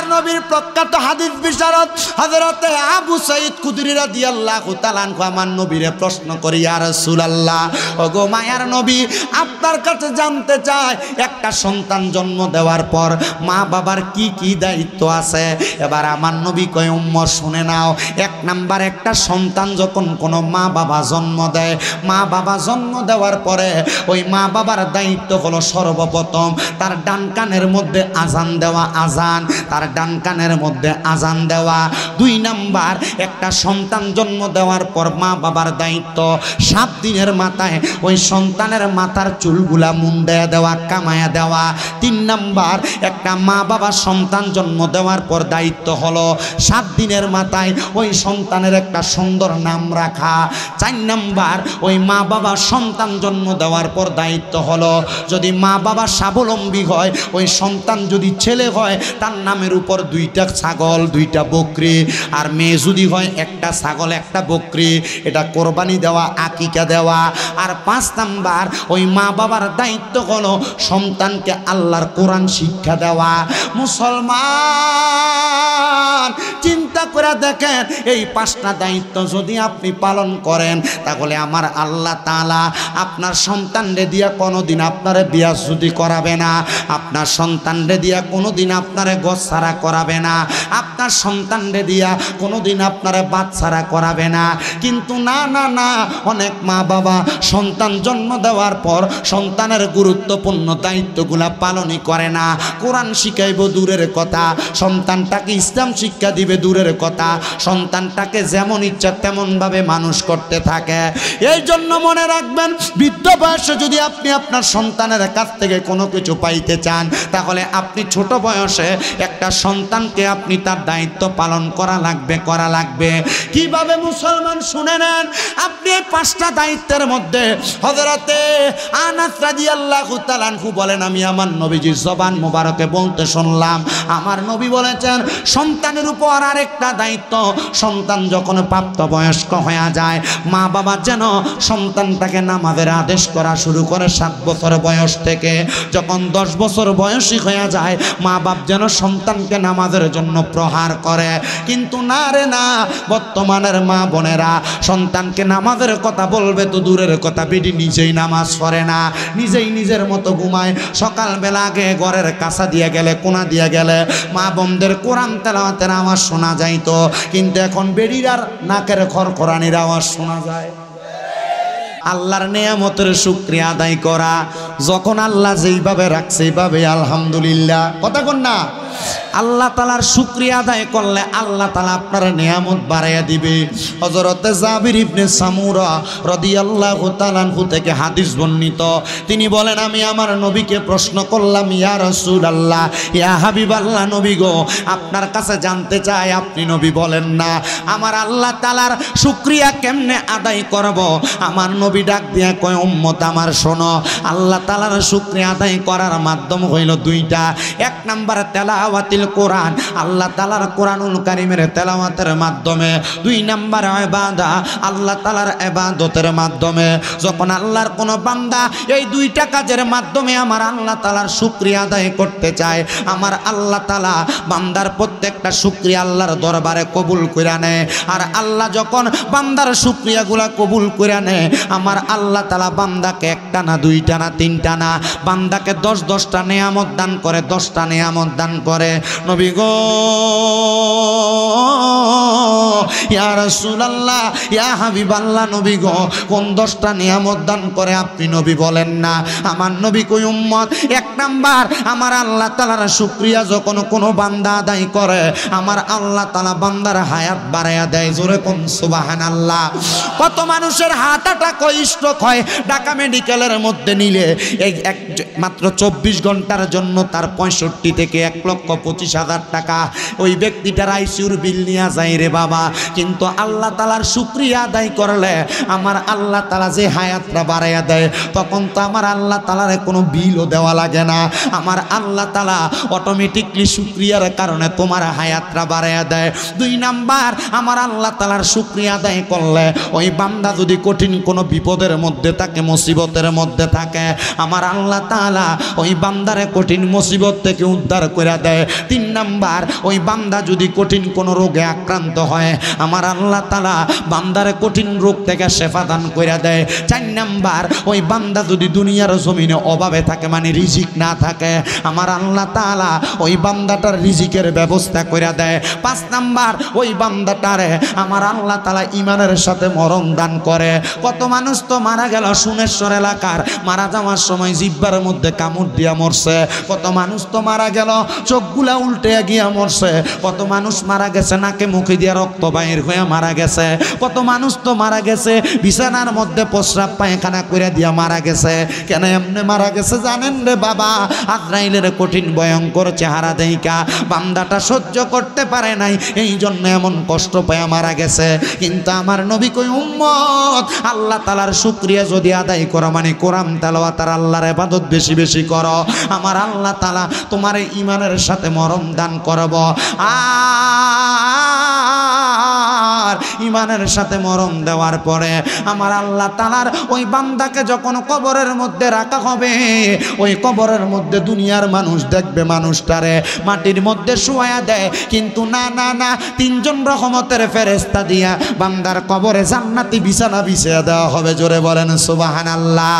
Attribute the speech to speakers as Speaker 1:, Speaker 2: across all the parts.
Speaker 1: আমার নবীর প্রখ্যাত হাদিস বিশারদ হযরতে আবু সাঈদ খুদরি রাদিয়াল্লাহু তাআলা আনহু আমার নবীরে প্রশ্ন করি, ইয়া রাসূলুল্লাহ, ওগো মায়ার নবী, আপনার কাছে জানতে চাই একটা সন্তান জন্ম দেওয়ার পর মা বাবার কি কি দায়িত্ব আছে। এবার আমার নবী কয়, উম্মত শুনে নাও, এক নাম্বার, একটা সন্তান যখন কোনো মা বাবা জন্ম দেয়, মা বাবা জন্ম দেওয়ার পরে ওই মা বাবার দায়িত্ব হলো সর্বপ্রথম তার ডান কানের মধ্যে আজান দেওয়া, আজান, তার ডান কানের মধ্যে আজান দেওয়া। 2 নাম্বার, একটা সন্তান জন্ম দেওয়ার পর মা বাবার দায়িত্ব 7 দিনের মাথায় ওই সন্তানের মাথার চুলগুলা মুন্ডায়া দেওয়া, কামায়া দেওয়া। 3 নাম্বার, একটা মা বাবা সন্তান জন্ম দেওয়ার পর দায়িত্ব হলো 7 দিনের মাথায় ওই সন্তানের একটা সুন্দর নাম রাখা। 4 নাম্বার, ওই মা বাবা সন্তান জন্ম দেওয়ার পর দায়িত্ব হলো যদি মা বাবা স্বাবলম্বী হয়, ওই সন্তান যদি ছেলে হয় তার নামের উপর 2টা ছাগল 2টা বকরি, আর মেয়ে যদি হয় 1টা ছাগল 1টা বকরি, এটা কোরবানি দেওয়া, আকিকা দেওয়া। আর 5 নাম্বার, ওই মা বাবার দায়িত্ব হলো সন্তানকে আল্লাহর কোরআন শিক্ষা দেওয়া। মুসলমান, চিন্তা করে দেখেন, এই 5টা দায়িত্ব যদি আপনি পালন করেন তাহলে আমার আল্লাহ তাআলা আপনার সন্তানরে দিয়া কোনোদিন আপনারে বিয়াশুদি করাবে না, আপনার সন্তানরে দিয়া কোনোদিন আপনারে গোছাড়া করাবে না, আপনার সন্তানরে দিয়া কোনোদিন আপনারে বাচ্চারা করাবে না। কিন্তু না না না, অনেক মা বাবা সন্তান জন্ম দেওয়ার পর সন্তানের গুরুত্বপূর্ণ দায়িত্বগুলা পালনই করে না। কোরআন শিখাইব দূরের কথা, সন্তানটাকে ইসলাম শিক্ষা দিবে দূরের কথা, সন্তানটাকে যেমন ইচ্ছা তেমনভাবে মানুষ করতে থাকে। এই জন্য মনে রাখবেন, বৃদ্ধ বয়সে যদি আপনি আপনার সন্তানের কাছ থেকে কোনো কিছু পাইতে চান তাহলে আপনি ছোট বয়সে একটা সন্তানকে আপনি তার দায়িত্ব পালন করা লাগবে। কিভাবে মুসলমান শুনে নেন, আপনি এই 5টা দায়িত্বের মধ্যে হযরতে আনাস রাদিয়াল্লাহু তাআলা আনহু বলেন, আমি আমার নবীজির জবান মোবারকে বলতে শুনলাম, আমার নবী বলেছেন সন্তানের উপর আরেকটা দায়িত্ব, সন্তান যখন প্রাপ্তবয়স্ক হয়ে যায় মা বাবা যেন সন্তানটাকে নামাজের আদেশ করা শুরু করে 7 বছর বয়স থেকে। যখন 10 বছর বয়সী হয়ে যায় মা বাপ যেন সন্তানকে নামাজের জন্য প্রহার করে। কিন্তু না রে না, বর্তমানের মা বোনেরা সন্তানকে নামাজের কথা বলবে তো দূরের কথা, বেটি নিজেই নামাজ পড়ে না, নিজেই নিজের মতো ঘুমায়। সকালবেলা আগে ঘরের কাছা দিয়ে গেলে, কোনা দিয়ে গেলে মা বোনদের কোরআন তেলাওয়াতের আওয়াজ শোনা যাইতো, কিন্তু এখন বেড়ির আর নাকের খড়খড়ানির আওয়াজ শোনা যায়। আল্লাহর নেয়ামতের শুকরিয়া আদায় করা, যখন আল্লাহ যেইভাবে রাখছে এইভাবে আলহামদুলিল্লাহ, কথা কোন না, আল্লাহ তাআলার শুকরিয়া আদায় করলে আল্লাহ তাআলা আপনার নিয়ামত বাড়াইয়া দিবে। হযরতে জাবির ইবনে সামুরা রাদিয়াল্লাহু তাআলা আনহু থেকে হাদিস বর্ণিত, তিনি বলেন, আমি আমার নবীকে প্রশ্ন করলাম, ইয়া রাসূলুল্লাহ, ইয়া হাবিবাল্লাহ, নবী গো, আপনার কাছে জানতে চাই, আপনি নবী বলেন না আমার আল্লাহ তাআলার শুকরিয়া কেমনে আদায় করব। আমার নবী ডাক দিয়া কয়, উম্মত আমার শোনো, আল্লাহ তাআলার শুকরিয়া আদায় করার মাধ্যম হইল 2টা। 1 নাম্বার তেলাওয়াতিল কোরআন, আল্লাহ তাআলার কোরআনুল কারীমের তেলাওয়াতের মাধ্যমে। 2 নাম্বার ইবাদা, আল্লাহ তাআলার ইবাদতের মাধ্যমে। যখন আল্লাহর কোনো বান্দা এই 2টা কাজের মাধ্যমে আমার আল্লাহ তাআলার শুকরিয়া আদায় করতে চায়, আমার আল্লাহ তাআলা বান্দার প্রত্যেকটা শুকরিয়া আল্লাহর দরবারে কবুল কইরা নেয়। আর আল্লাহ যখন বান্দার শুকরিয়াগুলা কবুল কইরা নেয়, আমার আল্লাহ তাআলা বান্দাকে 1টা না 2টা না 3টা না, বান্দাকে 10-10টা নিয়ামত দান করে, 10টা নিয়ামত দান করে। নবী গো, ইয়া রাসূলুল্লাহ, ইয়া হাবিবাল্লাহ, নবী গো, কোন 10টা নিয়ামত দান করে আপনি নবী বলেন না। আমার নবী কই, উম্মত, 1 নাম্বার, আমার আল্লাহ তাআলার শুকরিয়া যখন কোনো বান্দা আদায় করে আমার আল্লাহ তাআলা বান্দার হায়াত বাড়ায়া দেয়। জোরে কোন সুবহানাল্লাহ। কত মানুষের হার্ট অ্যাটাক হয়, স্ট্রোক হয়, ঢাকা মেডিকেলের মধ্যে নিলে এই মাত্র 24 ঘন্টার জন্য তার 65 থেকে 1,25,000 টাকা ওই ব্যক্তিটার আইসিইউর বিল নিয়ে যায় রে বাবা। কিন্তু আল্লাহ তাআলার শুকরিয়া আদায় করলে আমার আল্লাহ তাআলা যে হায়াতটা বাড়াইয়া দেয়, তখন তো আমার আল্লাহ তাআলার কোনো বিলও দেওয়া লাগে না। আমার আল্লাহ তাআলা অটোমেটিকলি শুকরিয়ার কারণে তোমার হায়াতটা বাড়াইয়া দেয়। 2 নাম্বার, আমার আল্লাহ তাআলার শুকরিয়া আদায় করলে ওই বান্দা যদি কঠিন কোনো বিপদের মধ্যে থাকে, মুসিবতের মধ্যে থাকে, আমার আল্লাহ তাআলা ওই বান্দারে কঠিন মুসিবত থেকে উদ্ধার করে দেয়। 3 নাম্বার, ওই বান্দা যদি কঠিন কোনো রোগে আক্রান্ত হয়, আমার আল্লাহ তাআলা বান্দারে কঠিন রোগ থেকে শেফা দান করে দেয়। 4 নাম্বার, ওই বান্দা যদি দুনিয়ার জমিনে অভাবে থাকে, মানে রিজিক না থাকে, আমার আল্লাহ তাআলা ওই বান্দাটার রিজিকের ব্যবস্থা করে দেয়। 5 নাম্বার, ওই বান্দাটারে আমার আল্লাহ তাআলা ঈমানের সাথে মরণ দান করে। কত মানুষ তো মারা গেল সুনেশ্বর এলাকার, মারা যাওয়ার সময় জিহ্বার মধ্যে কামড় দিয়া মরছে। কত মানুষ তো মারা গেল চোখগুলা উল্টে গিয়া মরছে। কত মানুষ মারা গেছে নাকে মুখে দিয়া রক্ত বাইর হয়ে মারা গেছে। কত মানুষ তো মারা গেছে বিছানার মধ্যে প্রস্রাব পায়খানা করে দিয়া মারা গেছে। কেন এমনি মারা গেছে জানেন রে বাবা? আজরাইলের কঠিন ভয়ঙ্কর চেহারা দেইকা বান্দাটা সহ্য করতে পারে নাই, এই জন্য এমন কষ্ট পায় মারা গেছে। কিন্তু আমার নবী কই, উম্মত আল্লাহ তাআলার শুকরিয়া যদি আদায় করো, মানে কোরআন তেলাওয়াত আর আল্লাহর ইবাদত বেশি বেশি করো, আমার আল্লাহ তাআলা তোমার ঈমানের সাথে মরণ দান করব। আর ঈমানের সাথে মরণ দেওয়ার পরে আমার আল্লাহ তাআলার ওই বান্দাকে যখন কবরের মধ্যে রাখা হবে, ওই কবরের মধ্যে দুনিয়ার মানুষ দেখবে মানুষটারে মাটির মধ্যে শুয়ায়া দেয়, কিন্তু না না না, 3 জন রহমতের ফেরেশতা দিয়া বান্দার কবরে জান্নাতি বিছানা বিছিয়ে দেওয়া হবে। জোরে বলেন সুবহানাল্লাহ।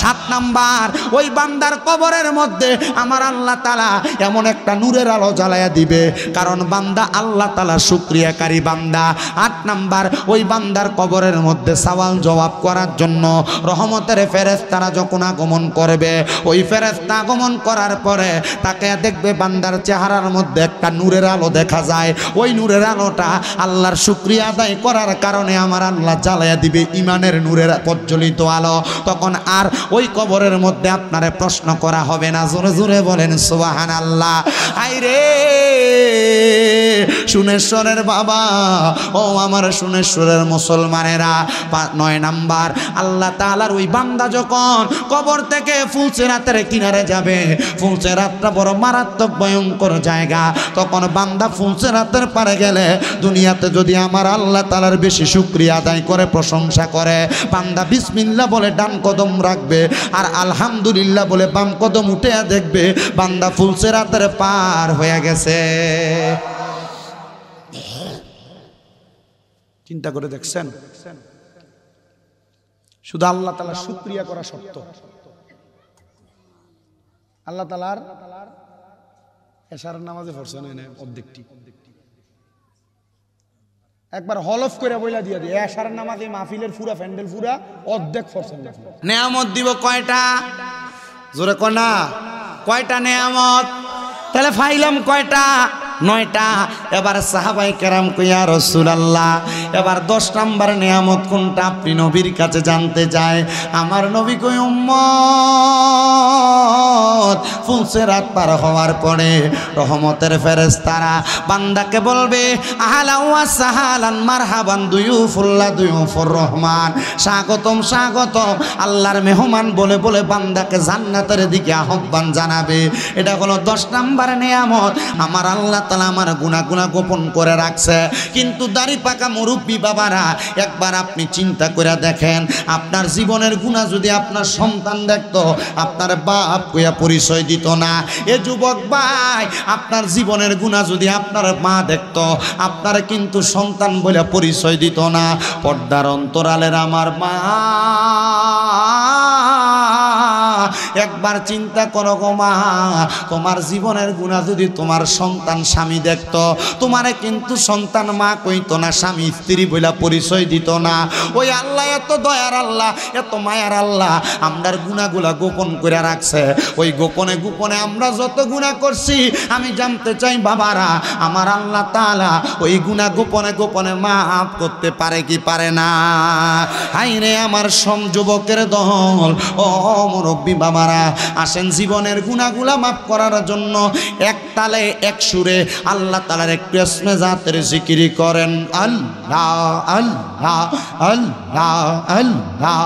Speaker 1: 7 নাম্বার, ওই বান্দার কবরের মধ্যে আমার আল্লাহ তাআলা এমন একটা নূরের আলো জ্বালায়া দিবে, কারণ বান্দা আল্লাহ তাআলার শুকরিয়াকারী বান্দা। 8 নাম্বার, ওই বান্দার কবরের মধ্যে সওয়াল জবাব করার জন্য রহমতের ফেরেশতারা যখন আগমন করবে, ওই ফেরেশতা আগমন করার পরে তাকে দেখবে বান্দার চেহারার মধ্যে একটা নূরের আলো দেখা যায়। ওই নূরের আলোটা আল্লাহর শুকরিয়া আদায় করার কারণে আমার আল্লাহ জ্বালায়া দিবে ঈমানের নূরের প্রজ্বলিত আলো। তখন আর ওই কবরের মধ্যে আপনারে প্রশ্ন করা হবে না। জোরে জোরে বলেন সুবহানাল্লাহ। আইরে সুনেশ্বরের বাবা, ও আমার সুনেশ্বরের মুসলমানেরা, 9 নাম্বার, আল্লাহ তাআলার ওই বান্দা যখন কবর থেকে ফুলসিরাতের কিনারে যাবে, ফুলসিরাতটা বড় মারাত্মক ভয়ঙ্কর জায়গা, তখন বান্দা ফুলসিরাতের পারে গেলে দুনিয়াতে যদি আমার আল্লাহ তাআলার বেশি শুকরিয়া আদায় করে, প্রশংসা করে, বান্দা বিসমিল্লাহ বলে ডান কদম রাখবে আর আলহামদুলিল্লাহ বলে বাম কদম উঠে দেখবে বান্দা ফুলসিরাতের পার হয়ে গেছে। চিন্তা করে দেখছেন? শুধু আল্লাহ তাআলার শুকরিয়া করা শর্ত। আল্লাহ তাআলার এশারের নামাজে পড়ছেন অর্ধেকটি, একবার হলফ করে বইলা দিয়া দিয়ে এশারের নামাজে মাহফিলের পুরা প্যান্ডেল পুরা অর্ধেক পড়ছেন। নেয়ামত দিব কয়টা? জোরে কর না, কয়টা নেয়ামত? তাহলে ফাইলাম কয়টা? 9টা। এবার সাহাবাই কেরাম কইয়া রাসূলুল্লাহ, এবার 10 নাম্বার নিয়ামত কোনটা আপনি নবীর কাছে জানতে চায়। আমার নবী কই, উম্মত ফুলসিরাত পার হওয়ার পরে রহমতের ফেরেশতারা বান্দাকে বলবে, আহলা ওয়া সাহালান মারহাবান দুয়ুফুল্লাহ দুয়ুফুর রহমান, স্বাগতম স্বাগতম, আল্লাহর মেহমান বলে বলে বান্দাকে জান্নাতের দিকে আহ্বান জানাবে। এটা হলো 10 নাম্বার নিয়ামত। আমার আল্লাহ তাআলা আমার গুনাহ গোপন করে রাখছে। কিন্তু দাড়ি পাকা মুরব্বী বাবারা, একবার আপনি চিন্তা করে দেখেন, আপনার জীবনের গুনাহ যদি আপনার সন্তান দেখতো, আপনার বাপ কইয়া পরিচয় দিত না। এ যুবক ভাই, আপনার জীবনের গুনাহ যদি আপনার মা দেখতো, আপনার কিন্তু সন্তান বলে পরিচয় দিত না। পর্দার অন্তরালের আমার মা, একবার চিন্তা করো গো মা, তোমার জীবনের গুনাহ যদি তোমার সন্তান স্বামী দেখতো, তোমারে কিন্তু সন্তান মা কইতো না, স্বামী স্ত্রী বইলা পরিচয় দিত না। ওই আল্লাহ এত দয়ার আল্লাহ, এত মায়ার আল্লাহ, আমরার গুনাহগুলা গোপন করে রাখছে। ওই গোপনে গোপনে আমরা যত গুনাহ করছি, আমি জানতে চাই বাবারা, আমার আল্লাহ তাআলা ওই গুনাহ গোপনে গোপনে মাফ করতে পারে কি পারে না? হাই রে আমার যুবকের দল, ও মুরব্বী বাবারা, আসেন জীবনের গুনাহগুলা মাফ করার জন্য এক তালে এক সুরে আল্লাহ তাআলার একটু ইসমে জাতের জিকির করেন। আল্লাহ আল্লাহ আল্লাহ আল্লাহ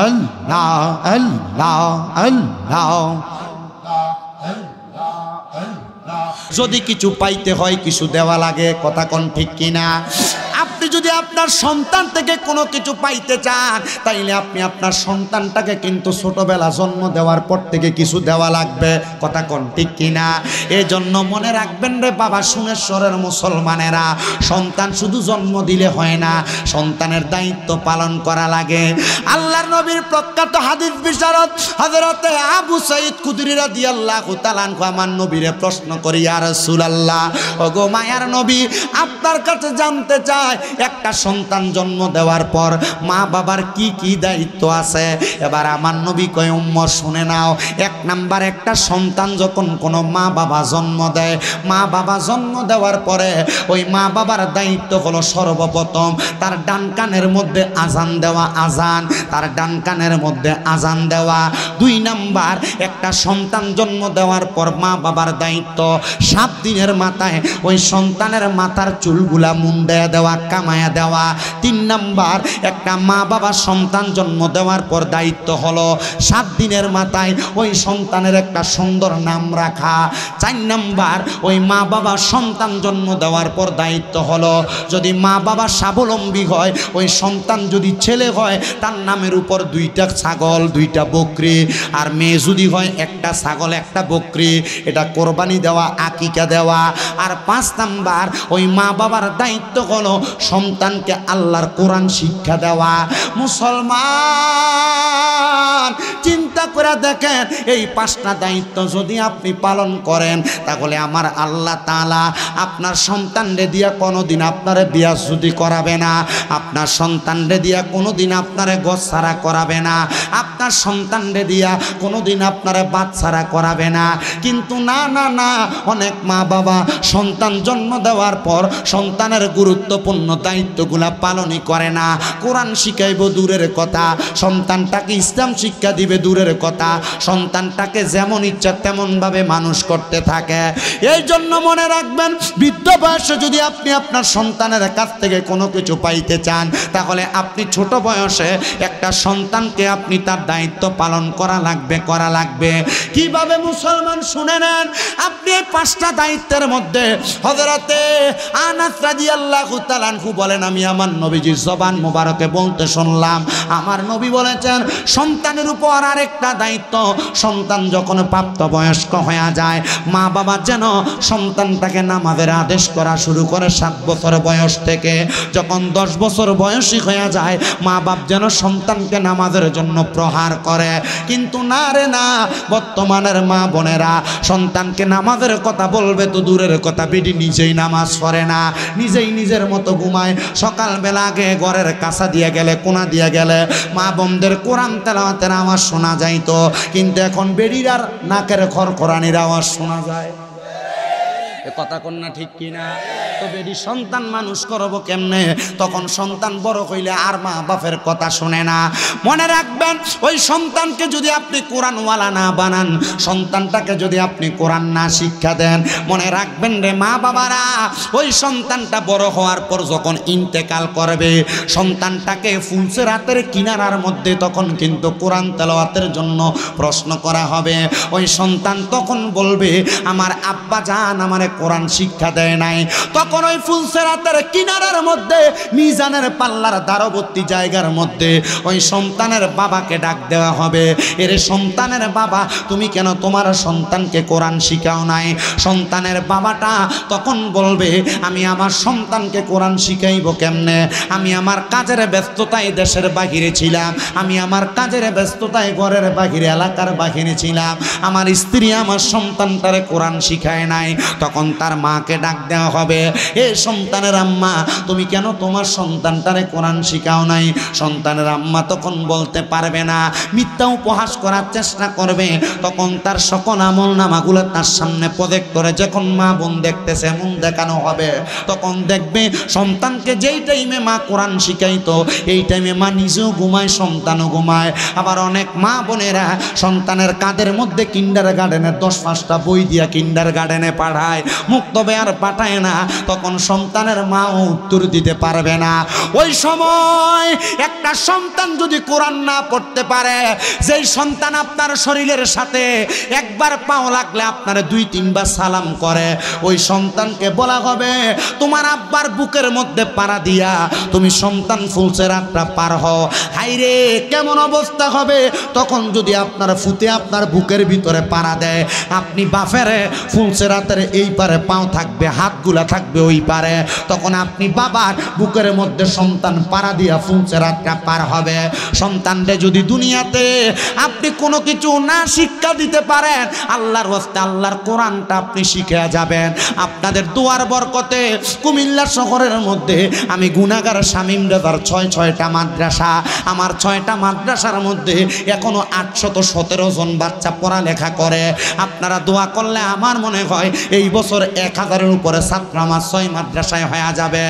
Speaker 1: আল্লাহ আল্লাহ আল্লাহ। যদি কিছু পাইতে হয় কিছু দেওয়া লাগে, কথা কোন ঠিক কিনা? আপনি যদি আপনার সন্তান থেকে কোনো কিছু পাইতে চান তাইলে আপনি আপনার সন্তানটাকে কিন্তু ছোটবেলা জন্ম দেওয়ার পর থেকে কিছু দেওয়া লাগবে, কথা কোন ঠিক কিনা? এই জন্য মনে রাখবেন রে বাবা সুনেশ্বরের মুসলমানেরা, সন্তান শুধু জন্ম দিলে হয় না, সন্তানের দায়িত্ব পালন করা লাগে। আল্লাহর নবীর প্রখ্যাত হাদিস বিশারদ হযরতে আবু সাঈদ খুদরি রাদিয়াল্লাহু তাআলা আনহু আমার নবীরে প্রশ্ন করি, ইয়া রাসূলুল্লাহ, ওগো মায়ার নবী, আপনার কাছে জানতে চাই একটা সন্তান জন্ম দেওয়ার পর মা বাবার কি কি দায়িত্ব আছে। এবার আমার নবী কয়, উম্মত শুনে নাও। এক নাম্বার, একটা সন্তান যখন কোনো মা বাবা জন্ম দেয়, মা বাবা জন্ম দেওয়ার পরে ওই মা বাবার দায়িত্ব হলো সর্বপ্রথম তার ডান কানের মধ্যে আজান দেওয়া, আজান, তার ডান কানের মধ্যে আজান দেওয়া। দুই নাম্বার, একটা সন্তান জন্ম দেওয়ার পর মা বাবার দায়িত্ব 7 দিনের মাথায় ওই সন্তানের মাথার চুলগুলা মুন্ডায়া দেওয়া, কামায়া দেওয়া। 3 নাম্বার, একটা মা বাবা সন্তান জন্ম দেওয়ার পর দায়িত্ব হলো 7 দিনের মাথায় ওই সন্তানের একটা সুন্দর নাম রাখা। 4 নাম্বার, ওই মা বাবা সন্তান জন্ম দেওয়ার পর দায়িত্ব হলো যদি মা বাবা স্বাবলম্বী হয়, ওই সন্তান যদি ছেলে হয় তার নামের উপর 2টা ছাগল 2টা বকরি, আর মেয়ে যদি হয় 1টা ছাগল 1টা বকরি, এটা কোরবানি দেওয়া, আকিকা দেওয়া। আর 5 নাম্বার, ওই মা বাবার দায়িত্ব হলো সন্তানকে আল্লাহর কোরআন শিক্ষা দেওয়া। মুসলমান চিন্তা করে দেখেন, এই 5টা দায়িত্ব যদি আপনি পালন করেন তাহলে আমার আল্লাহ তাআলা আপনার সন্তানরে দিয়া কোনোদিন আপনারে বিয়া শুদি করাবে না, আপনার সন্তানরে দিয়া কোনোদিন আপনারে গোছাড়া করাবে না, আপনার সন্তানরে দিয়া কোনোদিন আপনারে বাচ্চারা করাবে না। কিন্তু না না না, অনেক মা বাবা সন্তান জন্ম দেওয়ার পর সন্তানের গুরুত্বপূর্ণ দায়িত্বগুলা পালনই করে না। কোরআন শিখাইব দূরের কথা, সন্তানটাকে ইসলাম শিক্ষা দিবে দূরের কথা, সন্তানটাকে যেমন ইচ্ছা তেমন ভাবে মানুষ করতে থাকে। এই জন্য মনে রাখবেন, বৃদ্ধ বয়সে যদি আপনি আপনার সন্তানের কাছ থেকে কোনো কিছু পাইতে চান তাহলে আপনি ছোট বয়সে একটা সন্তানকে আপনি তার দায়িত্ব পালন করা লাগবে। কিভাবে মুসলমান শুনে নেন, আপনি এই 5টা দায়িত্বের মধ্যে হযরতে আনাস রাদিয়াল্লাহু তাআলা আনহু বলেন, আমি আমার নবীজির জবান মোবারকে বলতে শুনলাম, আমার নবী বলেছেন সন্তানের উপর আরেকটা দায়িত্ব, সন্তান যখন প্রাপ্তবয়স্ক হয়ে যায় মা বাবা যেন সন্তানটাকে নামাজের আদেশ করা শুরু করে 7 বছর বয়স থেকে। যখন 10 বছর বয়সী হয়ে যায় মা বাপ যেন সন্তানকে নামাজের জন্য প্রহার করে। কিন্তু না রে না, বর্তমানের মা বোনেরা সন্তানকে নামাজের কথা বলবে তো দূরের কথা, বেটি নিজেই নামাজ পড়ে না, নিজেই নিজের মতো ঘুমায়। সকালবেলা আগে ঘরের কাছা দিয়ে গেলে, কোনা দিয়ে গেলে মা বোনদের কোরআন তেলাওয়াতের আওয়াজ শোনা যাইতো, কিন্তু এখন বেড়ির আর নাকের খড়খড়ানির আওয়াজ শোনা যায়। কথা কন্যা ঠিক কিনা? তো বেডি সন্তান মানুষ করব কেমনে? তখন সন্তান বড় হইলে আর মা বাপের কথা শুনে না। মনে রাখবেন, ওই সন্তানকে যদি আপনি কোরআনওয়ালা না বানান, সন্তানটাকে যদি আপনি কোরআন না শিক্ষা দেন, মনে রাখবেন রে মা বাবারা, ওই সন্তানটা বড় হওয়ার পর যখন ইন্তেকাল করবে, সন্তানটাকে ফুলসেরাতের কিনারার মধ্যে তখন কিন্তু কোরআন তেলাওয়াতের জন্য প্রশ্ন করা হবে। ওই সন্তান তখন বলবে, আমার আব্বা জান আমারে কোরআন শিক্ষা দেয় নাই। তখন ওই ফুলসেরাতের কিনারার মধ্যে মিজানের পাল্লার দ্বারবর্তী জায়গার মধ্যে ওই সন্তানের বাবাকে ডাক দেওয়া হবে, এর সন্তানের বাবা তুমি কেন তোমার সন্তানকে কোরআন শিখাও নাই? সন্তানের বাবাটা তখন বলবে, আমি আমার সন্তানকে কোরআন শিখাইব কেমনে? আমি আমার কাজের ব্যস্ততায় দেশের বাহিরে ছিলাম, আমি আমার কাজের ব্যস্ততায় ঘরের বাহিরে এলাকার বাহিরে ছিলাম, আমার স্ত্রী আমার সন্তানটারে কোরআন শিখায় নাই। তখন তার মাকে ডাক দেওয়া হবে, এ সন্তানের আম্মা তুমি কেন তোমার সন্তানটারে কোরআন শিখাও নাই? সন্তানের আম্মা তখন বলতে পারবে না, মিথ্যা উপহাস করার চেষ্টা করবে। তখন তার সকল আমল নামাগুলো তার সামনে প্রজেক্ট করে যখন মা বোন দেখতেছে এমন দেখানো হবে। তখন দেখবে সন্তানকে যেই টাইমে মা কোরআন শিখাইতো এই টাইমে মা নিজেও ঘুমায়, সন্তানও ঘুমায়। আবার অনেক মা বোনেরা সন্তানের কাঁধের মধ্যে কিন্ডার গার্ডেনের 10-5টা বই দিয়া কিন্ডার গার্ডেনে পাঠায়, মুক্তবে আর পাঠায় না। তখন সন্তানের মাও উত্তর দিতে পারবে না। ওই সময় একটা সন্তান যদি কোরআন না পড়তে পারে, যেই সন্তান আপনার শরীরের সাথে একবার পাও লাগলে আপনারে 2-3 বার সালাম করে, ওই সন্তানকে বলা হবে তোমার আব্বার বুকের মধ্যে পাড়া দিয়া তুমি সন্তান ফুলসেরাতটা পার হও। হাইরে কেমন অবস্থা হবে তখন যদি আপনার ফুতে আপনার বুকের ভিতরে পাড়া দেয়। আপনি বাফেরে ফুলসেরাতের এই পারে পাও থাকবে, হাতগুলা থাকবে ওই পারে, তখন আপনি বাবার বুকের মধ্যে সন্তান পাড়া দিয়া ফুলসেরাতটা পার হবে। সন্তানরে যদি দুনিয়াতে আপনি কোনো কিছু না শিক্ষা দিতে পারেন, আল্লাহর ওয়াস্তে আল্লাহর কোরআনটা আপনি শিখে যাবেন। আপনাদের দুয়ার বরকতে কুমিল্লা শহরের মধ্যে আমি গুনাহগার শামীম রেজার 6টা মাদ্রাসা, আমার 6টা মাদ্রাসার মধ্যে এখনো 817 জন বাচ্চা পড়ালেখা করে। আপনারা দোয়া করলে আমার মনে হয় এই বছর 1000-এর উপরে ছাত্র আমার 6 মাদ্রাসায় হয়ে যাবে।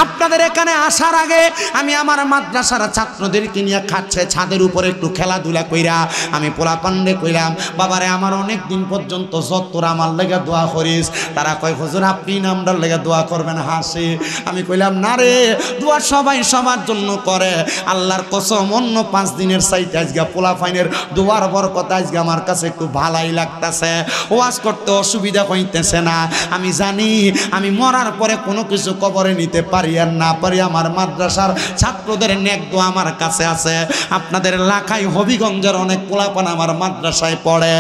Speaker 1: আপনাদের এখানে আসার আগে আমি আমার মাদ্রাসার ছাত্রদেরকে নিয়ে খাচ্ছে ছাদের উপরে একটু খেলাধুলা কইরা আমি পোলা পান্ডে কইলাম, বাবারে আমার অনেক দিন পর্যন্ত তোরা আমার লেগে দোয়া করিস। তারা কয় হুজুর আপনি নামটার লেগে দোয়া করবেন, হাসি। আমি কইলাম না রে, দোয়া সবাই সবার জন্য করে। আল্লাহর কসম অন্য 5 দিনের চাইতে আজকে পোলা ফাইনের দোয়ার বরকত আজকে আমার কাছে একটু ভালাই লাগতেছে। ওয়াজ করতে অসুবিধা হইতেছে না। আমি জানি আমি মরার পরে কোনো কিছু কবরে নিতে পারি আর না পারি, আমার মাদ্রাসার ছাত্রদের নেক দোয়া আমার কাছে আছে। আপনাদের লাখাই হবিগঞ্জের অনেক পোলাপান আমার মাদ্রাসায় পড়ে।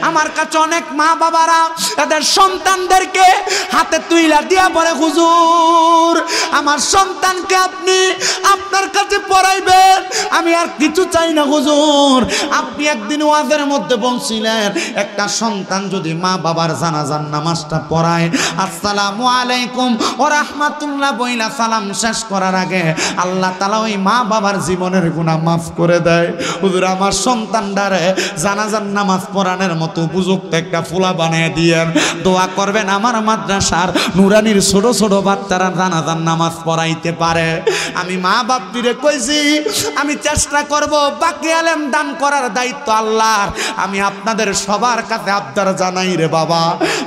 Speaker 1: আমার কাছে অনেক মা বাবারা তাদের সন্তানদেরকে হাতে তুইলা দিয়া বলে হুজুর আমার সন্তানকে আপনি আপনার কাছে পড়াইবেন, আমি আর কিছু চাই না হুজুর। আপনি একদিন ওয়াজের মধ্যে বলছিলেন একটা সন্তান যদি মা বাবার জানাজার নামাজটা পড়ায় আসসালামু আলাইকুম ওয়া রাহমাতুল্লাহ বইলা সালাম শেষ করার আগে আল্লাহ তাআলা ওই মা বাবার জীবনের গুনাহ মাফ করে দেয়। হুজুর আমার সন্তানটারে জানাজার নামাজ পড়ানোর মতো উপযুক্ত একটা ফুলা বানিয়ে দিয়েন। দোয়া করবেন আমার মাদ্রাসার নুরানির ছোট ছোট বাচ্চারা জানাজার নামাজ পড়াইতে পারে। আমি মা বাপটিরে কইছি আমি চেষ্টা করব, বাকি আলেম দান করার দায়িত্ব আল্লাহর। আমি আপনাদের সবার কাছে আবদার জানাই রে বাবা,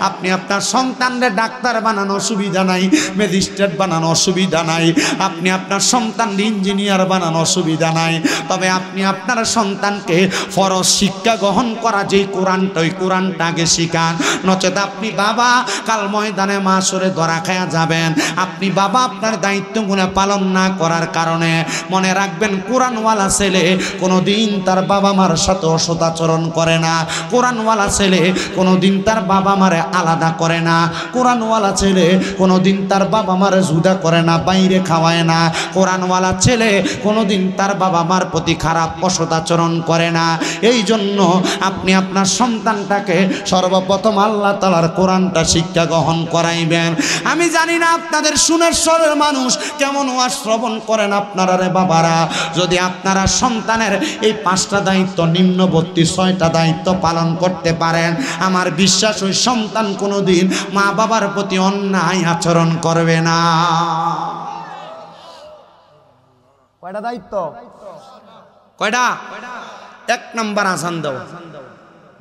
Speaker 1: আপনি আপনার সন্তানরে ডাক্তার বানানো অসুবিধা নাই, ম্যাজিস্ট্রেট বানানো অসুবিধা নাই, আপনি আপনার সন্তানরে ইঞ্জিনিয়ার বানানো অসুবিধা নাই, তবে আপনি আপনার সন্তানকে ফরজ শিক্ষা গ্রহণ করা যেই কোরআনটা ওই কোরআনটা আগে শিখান। নচেত আপনি বাবা কাল ময়দানে মাশরে ধরা খায়া যাবেন। আপনি বাবা আপনার দায়িত্বগুলো পালন না করার কারণে মনে রাখবেন কোরআনওয়ালা ছেলে কোনোদিন তার বাবা মার সাথে অসদাচরণ করে না। কোরআনওয়ালা ছেলে কোনোদিন তার বাবা মারে আলাদা করে না। কোরআনওয়ালা ছেলে কোনোদিন তার বাবা মারে জুদা করে না, বাইরে খাওয়ায় না। কোরআনওয়ালা ছেলে কোনোদিন তার বাবা মার প্রতি খারাপ অসদাচরণ করে না। এই জন্য আপনি আপনার সন্তানটাকে সর্বপ্রথম আল্লাহ তাআলার কোরআনটা শিক্ষা গ্রহণ করাইবেন। আমি জানি না আপনাদের সুনেশ্বরের মানুষ কেমন ওয়াজ শ্রবণ করেন আপনারা রে বাবারা। যদি আপনারা সন্তানের এই 5টা দায়িত্ব নিম্নবর্তী 6টা দায়িত্ব পালন করতে পারেন, আমার বিশ্বাস ওই সন্তান কোনোদিন মা বাবার প্রতি অন্যায় আচরণ করবে না।
Speaker 2: কয়টা দায়িত্ব?
Speaker 1: কয়টা? 1 নাম্বার আজান দাও,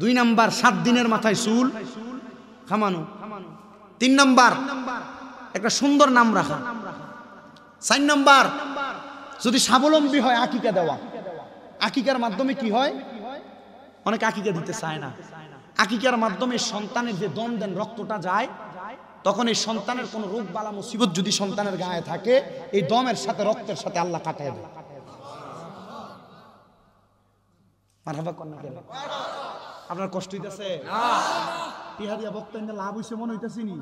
Speaker 1: 2 নাম্বার 7 দিনের মাথায় চুল খামানো, 3 নাম্বার একটা সুন্দর নাম রাখা, 4 নাম্বার যদি স্বাবলম্বী হয় আকিকা দেওয়া। আকিকার মাধ্যমে কি হয়? অনেকে আকিকা দিতে চায় না। আকিকার মাধ্যমে সন্তানের যে দম দেন রক্তটা যায়, তখন এই সন্তানের কোনো রোগ বালা মুসিবত যদি সন্তানের গায়ে থাকে এই দমের সাথে রক্তের সাথে আল্লাহ কাটায় দেয়। মারহাবা কন্যা কেন? আপনার কষ্ট হইতেছে? টিহা দিয়া বক্তব্য লাভ হইছে মনে হইতেছে নি?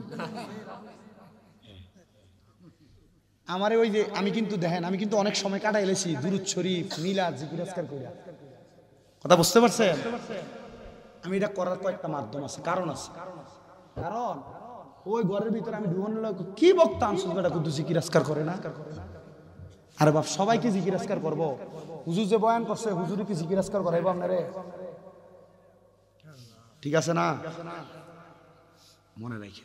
Speaker 1: আমারে ওই যে আমি কিন্তু দেখেন আমি কিন্তু অনেক সময় কাটাই এলেছি দুরূদ শরীফ মিলাদ জিকির আজকার কইরা। কথা বুঝতে পারছেন? আমি এটা করার কয়েকটা মাধ্যম আছে, কারণ আছে। কারণ ওই ঘরের ভিতরে আমি ঢুকানো কি বক্তা আনসুস বেটা কিন্তু জিকির আজকার করে না। আরে বাপ সবাইকে জিকির আজকার করবো? হুজুর যে বয়ান করছে হুজুরে কি জিকির আজকার করাইবো আপনারে? ঠিক আছে না? মনে রাখে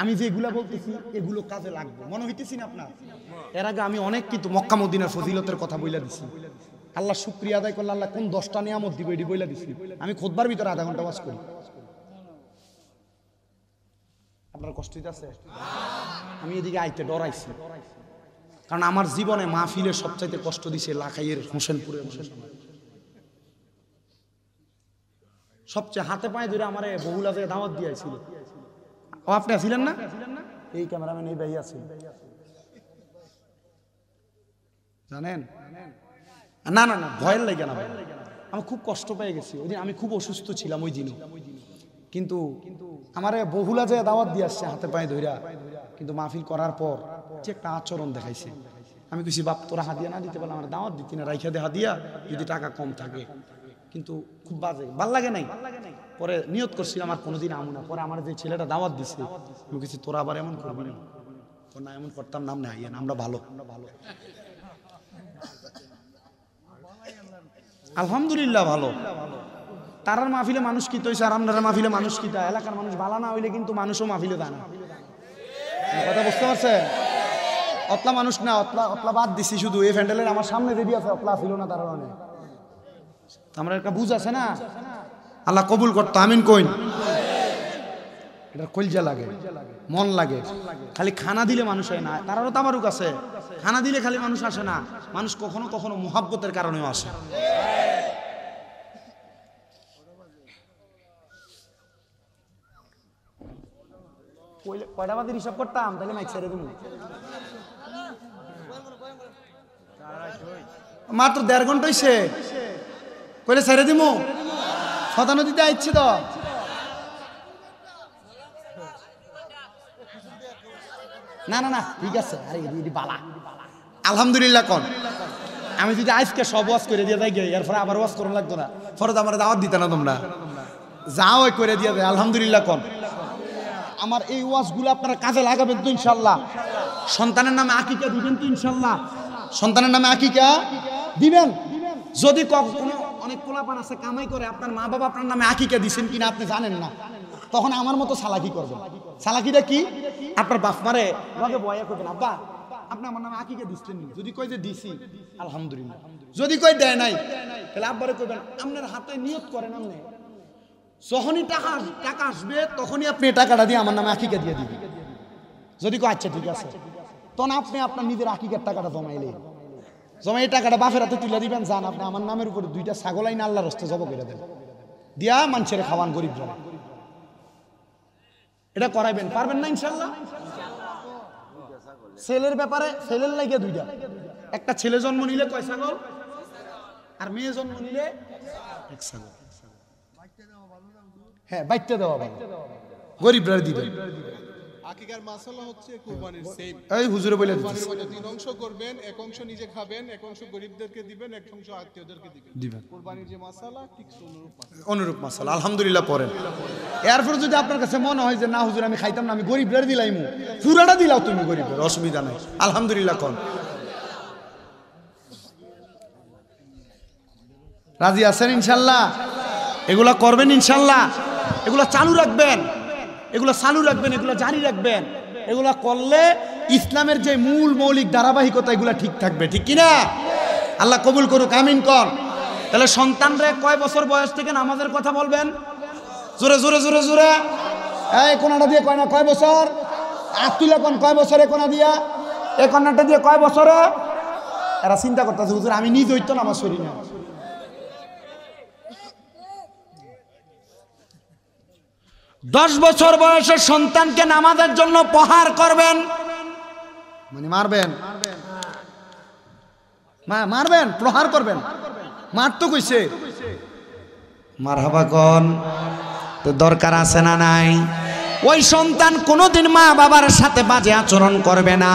Speaker 1: আমি যেগুলা বলতেছি এগুলো কাজে লাগবে মনে হইতেছি না আপনার? এর আগে আমি অনেক কিন্তু মক্কা মদিনার ফজিলতের কথা বইলা দিছি। আল্লাহ শুকরিয়া আদায় করলে আল্লাহ কোন 10টা নিয়ামত দিবে এটি বইলা দিছি। আমি খুতবার ভিতরে আধা ঘন্টা ওয়াজ করি। আপনার কষ্ট হইতাছে? আমি এদিকে আইতে ডরাইছি, কারণ আমার জীবনে মাহফিলে সবচাইতে কষ্ট দিছে লাখাইয়ের হোসেনপুরের সবচেয়ে হাতে পায়ে ধরে আমার বহুলা থেকে দাওয়াত দিয়েছিল। ও আপনি আছিলেন না? এই ক্যামেরাম্যান এই ভাই আছে জানেন? না না না ভয়ের লাগে না ভাই, আমি খুব কষ্ট পেয়ে গেছি ওই দিন। আমি খুব অসুস্থ ছিলাম ওই দিনও, কিন্তু আমার বহুলা যে দাওয়াত দিয়ে আসছে হাতে পায়ে ধইরা, কিন্তু মাহফিল করার পর যে একটা আচরণ দেখাইছে, আমি কিছু বাপ তোরা হাদিয়া না দিতে পারলাম আমার দাওয়াত দিতি না, রাইখা দে হাদিয়া যদি টাকা কম থাকে। কিন্তু খুব বাজে, ভাল লাগে নাই। পরে নিয়ত করছিলাম আর কোনোদিন আমু না। পরে আমার যে ছেলেটা দাওয়াত দিছে আমি কিছু তোরা আবার এমন করবি না, না এমন করতাম নাম না আইয়েন, আমরা ভালো আলহামদুলিল্লাহ ভালো। তারার মাহফিলে মানুষ কি তৈছে আর আপনার মাহফিলে মানুষ কি তা? এলাকার মানুষ ভালো না হইলে কিন্তু মানুষও মাহফিলে দেয় না। কথা বুঝতে পারছেন? অতলা মানুষ না, অতলা বাদ দিছি শুধু এই ফ্যান্ডেলের আমার সামনে রেডি আছে, অতলা ছিল না তার মানে। আমার একটা বুঝ আছে না, আল্লাহ কবুল করতো আমিন কইন। এটা কলজা লাগে, মন লাগে। খালি খানা দিলে মানুষ হয় না, তারারও তামারুক আছে। খানা দিলে খালি মানুষ আসে না, মানুষ কখনো কখনো মুহাব্বতের কারণেও আসে। কয়টা বাদে হিসাব করতাম তাহলে মাইক ছেড়ে দেবো। মাত্র 1.5 ঘন্টা হইছে, কইলে ছেড়ে দিব। ছতা নদীতে আইছে তো না না না ঠিক আছে। আরে বালা আলহামদুলিল্লাহ কোন আমি যদি আজকে সব ওয়াজ করে দিয়ে যাই এরপরে আবার ওয়াজ করুন লাগতো না, ফরজ আমার দাওয়াত দিতে না তোমরা যাও করে দিয়ে দেয়। আলহামদুলিল্লাহ কোন আমার এই ওয়াজগুলো আপনারা কাজে লাগাবেন তো ইনশাল্লাহ। সন্তানের নামে আকিকা দিবেন তো ইনশাল্লাহ। সন্তানের নামে আকিকা দিবেন। যদি কখনো অনেক পোলাপান আছে কামাই করে, আপনার মা বাবা আপনার নামে আকিকা দিচ্ছেন কিনা আপনি জানেন না, তখন আমার মতো সালাকি করবেন। সালাকিটা কি? আপনার বাপ মারে লগে বয়া করবেন, আব্বা আপনি আমার নামে আকিকা দিচ্ছেন। যদি কই যে দিছি আলহামদুলিল্লাহ, যদি কই দেয় নাই তাহলে আব্বারে কইবেন আপনার হাতে নিয়ত করেন, আপনি যখনই টাকা আসবে তখনই আপনি টাকাটা দিয়ে আমার নামে আকিকা দিয়ে দিবেন। যদি কই আচ্ছা ঠিক আছে, তখন আপনি আপনার নিজের আকিকার টাকাটা জমাইলে জমা এই টাকাটা বাপের হাতে তুলে দিবেন। যান আপনি আমার নামের উপরে 2টা ছাগল আইন আল্লাহর রাস্তে জব করে দেন, দিয়া মানুষের খাওয়ান গরিব জন। এটা করাইবেন, পারবেন না ইনশাল্লাহ? ছেলের ব্যাপারে ছেলের লাগে 2টা, একটা ছেলে জন্ম নিলে কয় ছাগল, আর মেয়ে জন্ম নিলে 1 ছাগল। হ্যাঁ বাইতে দেওয়া ভালো, গরিবরা দিবেন।
Speaker 3: আকিকার মাসালা হচ্ছে কুরবানির সেম।
Speaker 1: এই হুজুরে বলে
Speaker 3: কুরবানির মধ্যে 3 অংশ করবেন, 1 অংশ নিজে খাবেন, 1 অংশ গরিবদেরকে দিবেন, 1 অংশ আত্মীয়দেরকে দিবেন। কুরবানির যে মাসালা ঠিক
Speaker 1: অনুরূপ মাসালা। আলহামদুলিল্লাহ পড়েন। এরপর যদি আপনার কাছে মনে হয় যে না হুজুর আমি খাইতাম না, আমি গরিবদের দিলাইমু, পুরাটা দিলাও তুমি গরিবদের, অসুবিধা নাই। আলহামদুলিল্লাহ কোন রাজি আছেন ইনশাল্লাহ? এগুলা করবেন ইনশাল্লাহ, এগুলা চালু রাখবেন, এগুলো চালু রাখবেন, এগুলো জারি রাখবেন। এগুলা করলে ইসলামের যে মূল মৌলিক ধারাবাহিকতা এগুলা ঠিক থাকবে, ঠিক কিনা? আল্লাহ কবুল করুক আমিন কর। তাহলে সন্তানরা কয় বছর বয়স থেকে নামাজের কথা বলবেন? জোরে জোরে জোরে জোরে। এই কোনাটা দিয়ে কয় না কয় বছর? তুলে কোন কয় বছরে কোনা দিয়া? এই কন্যাটা দিয়ে কয় বছরে? এরা চিন্তা করতেছে হুজুর আমি নিজ হইতো নামাজ পড়ি না। 10 বছর বয়সের সন্তানকে নামাজের জন্য প্রহার করবেন, মানে মারবেন, মারবেন প্রহার করবেন। মার তো কইছে মারহাবা কোন তো দরকার আছে না নাই? ওই সন্তান কোনোদিন মা বাবার সাথে বাজে আচরণ করবে না,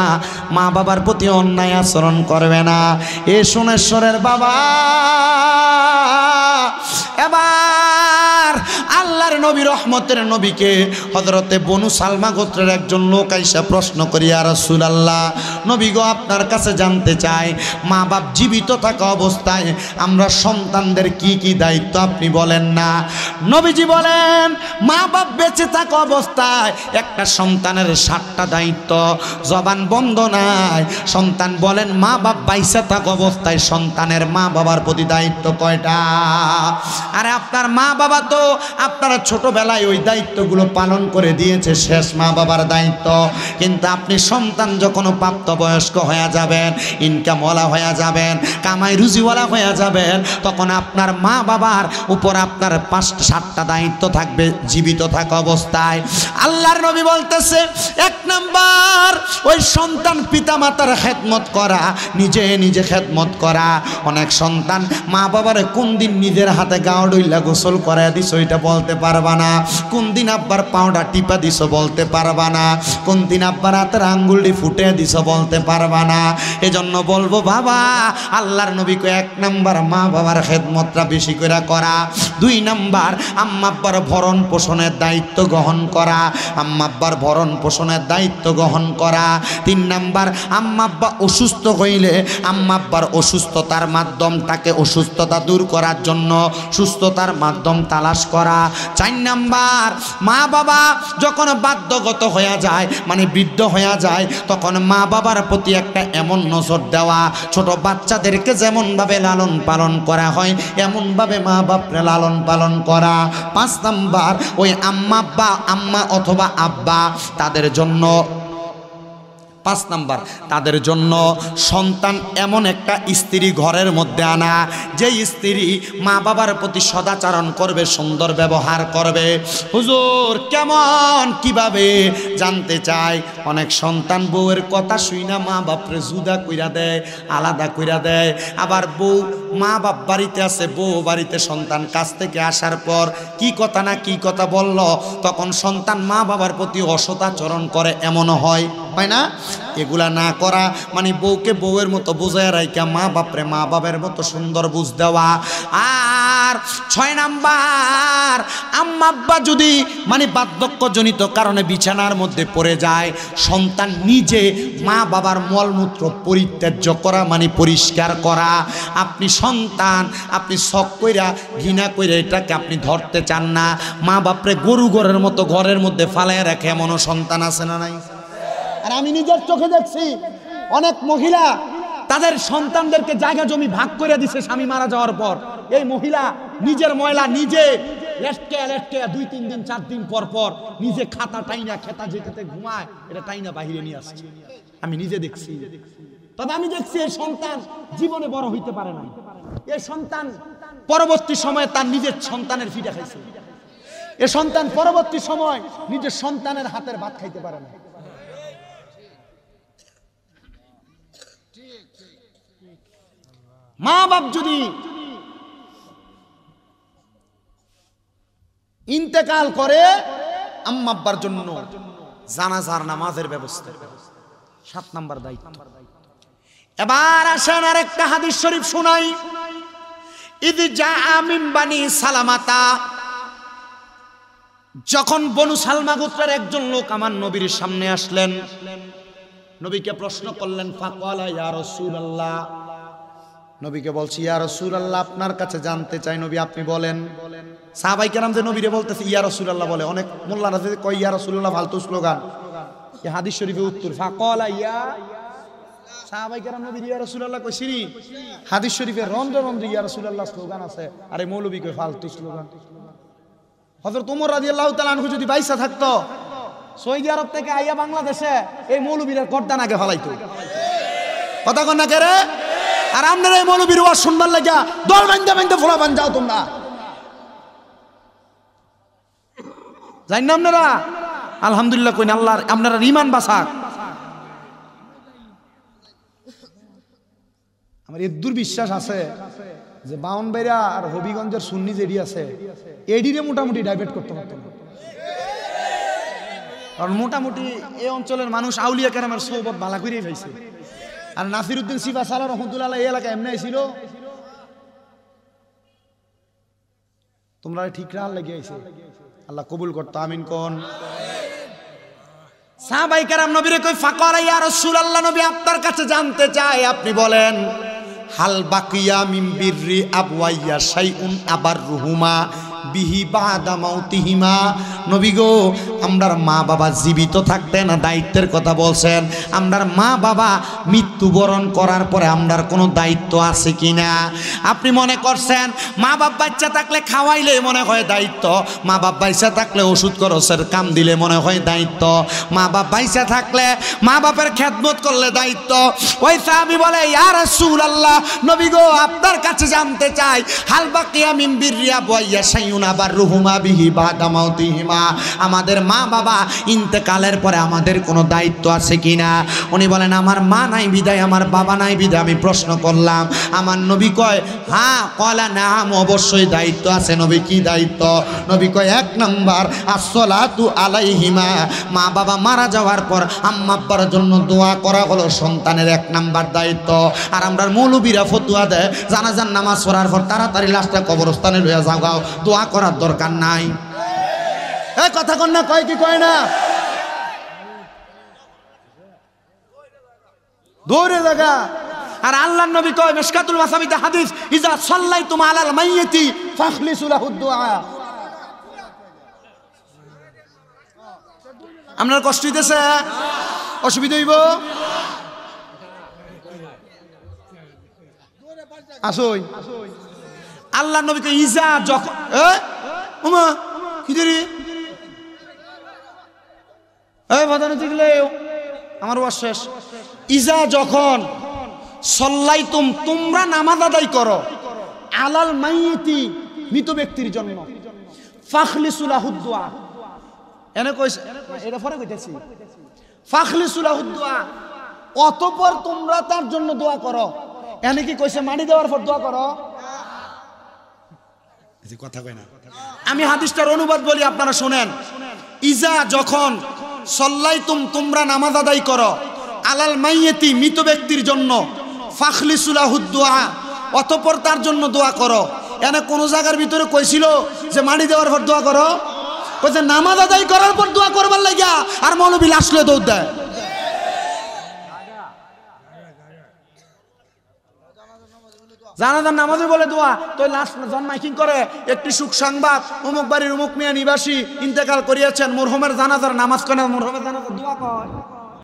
Speaker 1: মা বাবার প্রতি অন্যায় আচরণ করবে না। এ সোনেশ্বরের বাবা এবার আল্লাহর আল্লাহর নবী রহমতের নবীকে হযরতে বনু সালমা গোত্রের একজন লোক আইসা প্রশ্ন করি, ইয়া রাসূলুল্লাহ, নবী গো আপনার কাছে জানতে চাই, মা বাপ জীবিত থাকা অবস্থায় আমরা সন্তানদের কি কি দায়িত্ব আপনি বলেন না। নবীজি বলেন, মা বাপ বেঁচে থাকা অবস্থায় একটা সন্তানের 7টা দায়িত্ব, জবান বন্ধ নাই। সন্তান বলেন, মা বাপ বাইসা থাকা অবস্থায় সন্তানের মা বাবার প্রতি দায়িত্ব কয়টা? আরে আপনার মা বাবা তো আপনারা ছোটবেলায় ওই দায়িত্বগুলো পালন করে দিয়েছে, শেষ মা বাবার দায়িত্ব। কিন্তু আপনি সন্তান যখন প্রাপ্তবয়স্ক হয়ে যাবেন, ইনকামওয়ালা হয়ে যাবেন, কামাই রুজিওয়ালা হয়ে যাবেন, তখন আপনার মা বাবার উপর আপনার 5-7টা দায়িত্ব থাকবে জীবিত থাকা অবস্থায়। আল্লাহর নবী বলতেছে, 1 নাম্বার ওই সন্তান পিতা মাতার খেদমত করা, নিজে নিজে খেদমত করা। অনেক সন্তান মা বাবার কোন দিন নিজের হাতে গাও ডইলা গোসল করায় দিস ওইটা বলতে পারবা না, কোন দিন আব্বার পাউডার টিপা দিস বলতে পারবা না, কোন দিন আব্বার হাতের আঙ্গুলটি ফুটে দিস বলতে পারবা না। এজন্য বলবো বাবা, আল্লাহর নবী কয় 1 নাম্বার মা বাবার খেদমতটা বেশি করে করা। 2 নাম্বার আম্মা আব্বার ভরণ পোষণের দায়িত্ব গ্রহণ করা, আম্মা আব্বার ভরণ পোষণের দায়িত্ব গ্রহণ করা। 3 নাম্বার আম্মা আব্বা অসুস্থ হইলে আম্মা আব্বার অসুস্থতার মাধ্যমটাকে অসুস্থতা দূর করার জন্য সুস্থতার মাধ্যম তালাশ করা। 4 নাম্বার মা বাবা যখন বাধ্যগত হয়ে যায়, মানে বৃদ্ধ হয়ে যায়, তখন মা বাবার প্রতি একটা এমন নজর দেওয়া, ছোট বাচ্চাদেরকে যেমনভাবে লালন পালন করা হয় এমনভাবে মা বাপরে লালন পালন করা। 5 নাম্বার ওই আম্মা অথবা আব্বা তাদের জন্য 5 নাম্বার তাদের জন্য সন্তান এমন একটা স্ত্রী ঘরের মধ্যে আনা, যেই স্ত্রী মা বাবার প্রতি সদাচরণ করবে, সুন্দর ব্যবহার করবে। হুজুর কেমন কিভাবে জানতে চাই? অনেক সন্তান বউয়ের কথা শুই না মা বাপরে জুদা কইরা দেয়, আলাদা কইরা দেয়। আবার বউ মা বাপ বাড়িতে আছে, বউ বাড়িতে সন্তান কাছ থেকে আসার পর কি কথা না কি কথা বলল, তখন সন্তান মা বাবার প্রতি অসদাচরণ করে, এমনও হয় না? এগুলা না করা মানে বউকে বউয়ের মতো বুঝায় রাইকা মা বাপরে মা বাবার মতো সুন্দর বুঝ দেওয়া। আর 6 নাম্বার আম্মা আব্বা যদি মানে বার্ধক্যজনিত কারণে বিছানার মধ্যে পড়ে যায়, সন্তান নিজে মা বাবার মলমূত্র পরিত্যাজ্য করা মানে পরিষ্কার করা। আপনি সন্তান আপনি শখ কইরা ঘৃণা কইরা এটাকে আপনি ধরতে চান না, মা বাপরে গরু ঘরের মতো ঘরের মধ্যে ফালায় রাখে এমনও সন্তান আছে না নাই? আর আমি নিজের চোখে দেখছি অনেক মহিলা তাদের সন্তানদেরকে জায়গা জমি ভাগ করে দিছে স্বামী মারা যাওয়ার পর। এই মহিলা নিজের ময়লা নিজে লেটকে 2-3 দিন 4 দিন পর পর নিজে খাতা টাইনা খেতা যেটাতে ঘুমায় এটা টাইনা বাহিরে নিয়ে আসছে। আমি নিজে দেখছি। তবে আমি দেখছি এই সন্তান জীবনে বড় হইতে পারে না। এই সন্তান পরবর্তী সময়ে তার নিজের সন্তানের ফিডা খাইছে। এই সন্তান পরবর্তী সময় নিজের সন্তানের হাতের ভাত খাইতে পারে না। মা বাপ যদি ইন্তেকাল করে আম্মা আব্বার জন্য জানাজার নামাজের ব্যবস্থা 7 নাম্বার দায়িত্ব। এবার আসেন আরেকটা হাদিস শরীফ শুনাই। ইদ জাআ মিন বানি সালামাতা, যখন বনু সালমা গোত্রের একজন লোক আমার নবীর সামনে আসলেন, নবীকে প্রশ্ন করলেন, ফাকালা ইয়া রাসূলুল্লাহ, নবীকে বলছি ইয়া রাসূলুল্লাহ আপনার কাছে জানতে চাই, নবী আপনি বলেন। সাহাবাই কেরাম যে নবীরে বলতেছে ইয়া রাসূলুল্লাহ বলে, অনেক মোল্লারা যে কয় ইয়া রাসূলুল্লাহ ফালতু স্লোগান। এই হাদিস শরীফে উত্তর ফাকালা ইয়া, সাহাবাই কেরাম নবী ইয়া রাসূলুল্লাহ কইছিনি, হাদিস শরীফে রন্ধ্রে রন্ধ্রে ইয়া রাসূলুল্লাহ স্লোগান আছে, আরে মৌলবী কই ফালতু স্লোগান। হযরত ওমর রাদিয়াল্লাহু তাআলা আনহু যদি বাইসা থাকতো সৌদি আরব থেকে আইয়া বাংলাদেশে এই মৌলবীরা গর্দান আগে ফলাইতো, কথা কন না কে রে? আর আপনারা এই মৌলবীর ওয়াজ শুনবার লাগিয়া দল বান্ধা বান্ধা ফোলাবান যাও তোমরা, জানি না আপনারা? আলহামদুলিল্লাহ কইন আল্লাহ আপনারা ঈমান বাঁচাক। আমার এই দুর্বিশ্বাস আছে যে বাউনবাড়িয়া আর হবিগঞ্জের সুন্নি যেডি আছে এডিরে মোটামুটি ডাইভার্ট করতে পারতো না, কারণ মোটামুটি এই অঞ্চলের মানুষ আউলিয়া কেরামের সোহবত ভালো করেই পাইছে। আর নাসিরউদ্দিন সিফা সালাহ রহমতুল্লাহ এই এলাকায় এমনি ছিল, তোমরা ঠিক রাহ লেগে আইছে আল্লাহ কবুল করতো আমিন কোন সাহাবায়ে কেরাম নবীরে কই ফাকারা ইয়া রাসূলুল্লাহ নবী আপনার কাছে জানতে চাই আপনি বলেন হাল বাকিয়া মিন বিররি আবওয়াইয়া শাইউন আবাররুহুমা বিহি বাদা মাউতিহিমা নবী গো আমরার মা বাবা জীবিত থাকতে না দায়িত্বের কথা বলছেন আমরার মা বাবা মৃত্যুবরণ করার পরে আমরার কোনো দায়িত্ব আছে কিনা আপনি মনে করছেন মা বাপ বাচ্চা থাকলে খাওয়াইলে মনে হয় দায়িত্ব মা বাপ বাচ্চা থাকলে ওষুধ খরচের কাম দিলে মনে হয় দায়িত্ব মা বাপ বাচ্চা থাকলে মা বাপের খেদমত করলে দায়িত্ব ওই সাহাবী বলে ইয়া রাসূলুল্লাহ নবী গো আপনার কাছে জানতে চাই হাল বাকিয়া মিন বিররি আবওয়াইয়া শাইউন আবাররুহুমা বিহি বাদা মাউতিহিমা আমাদের মা বাবা ইন্তেকালের পরে আমাদের কোনো দায়িত্ব আছে কিনা উনি বলেন আমার মা নাই বিদায় আমার বাবা নাই বিদায় আমি প্রশ্ন করলাম আমার নবী কয় হ্যাঁ কলা নাম অবশ্যই দায়িত্ব আছে নবী কি দায়িত্ব নবী কয় এক নাম্বার আসসালাতু আলাইহিমা মা বাবা মারা যাওয়ার পর আম্মা আব্বার জন্য দোয়া করা হলো সন্তানের এক নাম্বার দায়িত্ব আর আমরার মৌলবীরা ফতোয়া দেয় জানাজার নামাজ পড়ার পর তাড়াতাড়ি লাশটা কবরস্থানে লইয়া যাও দোয়া করার দরকার নাই এই কথা কন না কয় কি কয় না দৌড়ে লাগা আর আল্লাহর নবী কয় মিশকাতুল মাসাবিতে হাদিস ইজা সাল্লাইতুম আলাল মাইয়িতি ফাখলিসু লাহুদ দুআ আপনার কষ্ট হইতেছে অসুবিধা হইব আসই আল্লাহর নবী কয় ইজা যখন ওমা কি দেরি এই বাদানো দেখলে আমার ওয়াজ শেষ ইজা যখন সল্লাইতুম তোমরা নামাজ আদায় করো আলাল মাইয়িতি মৃত ব্যক্তির জন্য ফাখলিসু লাহুদ দুআ এনে কইছে এটা পরে কইতেছি ফাখলিসু লাহুদ দুআ অতঃপর তোমরা তার জন্য দোয়া করো এনে কি কইছে মাটি দেওয়ার পর দোয়া করো এই কথা কই না আমি হাদিসটার অনুবাদ বলি আপনারা শুনেন ইজা যখন সল্লাইতুম তোমরা নামাজ আদায় করো আলাল মাইয়িতি মৃত ব্যক্তির জন্য ফাখলিসু লাহুদ দুআ অতঃপর তার জন্য দোয়া করো এনে কোন জায়গার ভিতরে কইছিল যে মাটি দেওয়ার পর দোয়া করো কইছে নামাজ আদায় করার পর দোয়া করবার লাগিয়া আর মৌলবী লাশলে দৌড় দেয় জানাজার নামাজে বলে দোয়া তো লাস্ট জন মাইকিং করে একটি সুখ সংবাদ অমুক বাড়ির অমুক মিয়া নিবাসী ইন্তেকাল করিয়াছেন মরহুমের জানাজার নামাজ করে মরহুমের জানাজার দোয়া কয়